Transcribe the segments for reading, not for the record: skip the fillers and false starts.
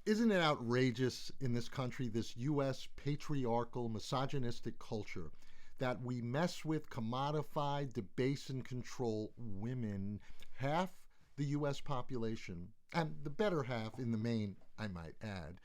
Isn't it outrageous in this country, this U.S. patriarchal, misogynistic culture, that we mess with, commodify, debase, and control women, half the U.S. population, and the better half in the main, I might add,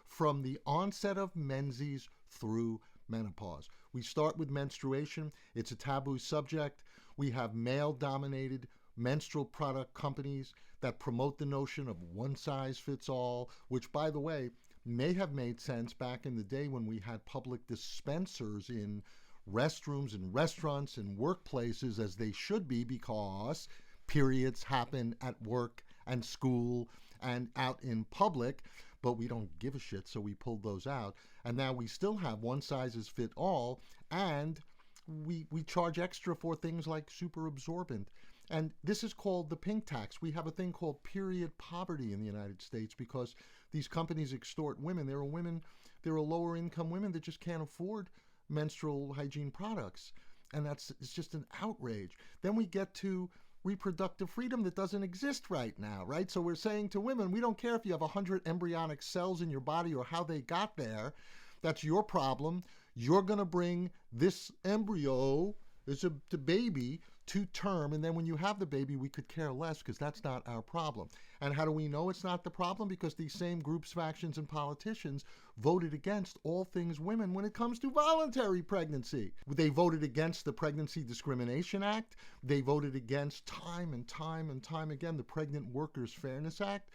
from the onset of Menses through menopause. We start with menstruation. It's a taboo subject. We have male-dominated menstrual product companies that promote the notion of one size fits all, which, by the way, may have made sense back in the day when we had public dispensers in restrooms and restaurants and workplaces, as they should be, because periods happen at work and school and out in public, but we don't give a shit, so we pulled those out. And now we still have one sizes fit all, and we charge extra for things like super absorbent. And this is called the pink tax. We have a thing called period poverty in the United States because these companies extort women. There are lower income women that just can't afford menstrual hygiene products. And it's just an outrage. Then we get to reproductive freedom that doesn't exist right now, right? So we're saying to women, we don't care if you have 100 embryonic cells in your body or how they got there. That's your problem. You're going to bring this embryo, it's a baby, to term, and then when you have the baby, we could care less because that's not our problem. And how do we know it's not the problem? Because these same groups, factions, and politicians voted against all things women when it comes to voluntary pregnancy. They voted against the Pregnancy Discrimination Act. They voted against time and time and time again the Pregnant Workers Fairness Act.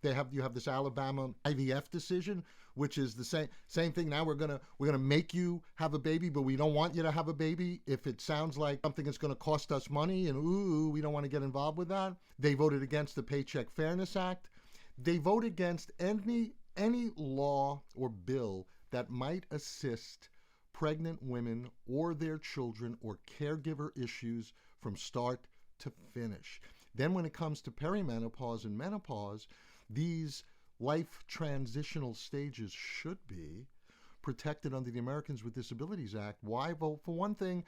You have this Alabama IVF decision, which is the same thing. Now we're gonna make you have a baby, but we don't want you to have a baby if it sounds like something that's going to cost us money, and we don't want to get involved with that. They voted against the Paycheck Fairness Act. They vote against any law or bill that might assist pregnant women or their children or caregiver issues from start to finish. Then when it comes to perimenopause and menopause, these life transitional stages should be protected under the Americans with Disabilities Act. Why? Well, for one thing,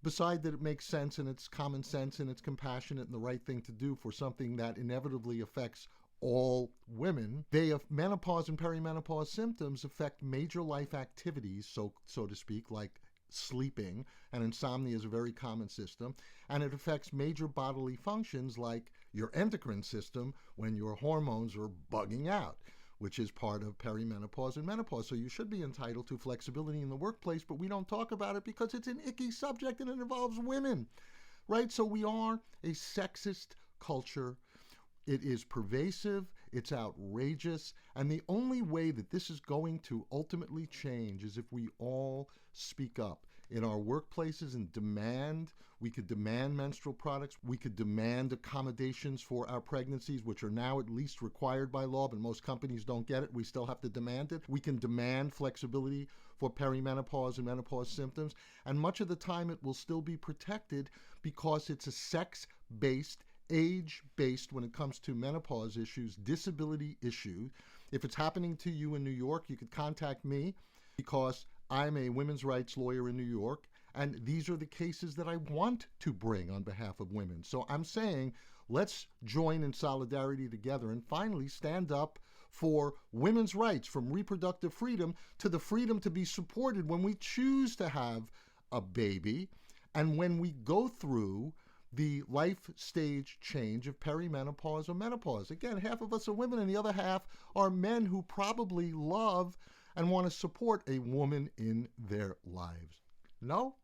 beside that it makes sense and it's common sense and it's compassionate and the right thing to do for something that inevitably affects all women, menopause and perimenopause symptoms affect major life activities, so to speak, like sleeping, and insomnia is a very common system, and it affects major bodily functions like your endocrine system when your hormones are bugging out, which is part of perimenopause and menopause. So you should be entitled to flexibility in the workplace, but we don't talk about it because it's an icky subject and it involves women, right? So we are a sexist culture. It is pervasive, it's outrageous, and the only way that this is going to ultimately change is if we all speak up in our workplaces and demand. We could demand menstrual products, we could demand accommodations for our pregnancies, which are now at least required by law, but most companies don't get it. We still have to demand it. We can demand flexibility for perimenopause and menopause symptoms, and much of the time it will still be protected because it's a sex-based, age-based, when it comes to menopause issues, disability issue. If it's happening to you in New York, you could contact me because I'm a women's rights lawyer in New York, and these are the cases that I want to bring on behalf of women. So I'm saying, let's join in solidarity together and finally stand up for women's rights, from reproductive freedom to the freedom to be supported when we choose to have a baby and when we go through the life stage change of perimenopause or menopause. Again, half of us are women and the other half are men who probably love and want to support a woman in their lives. No?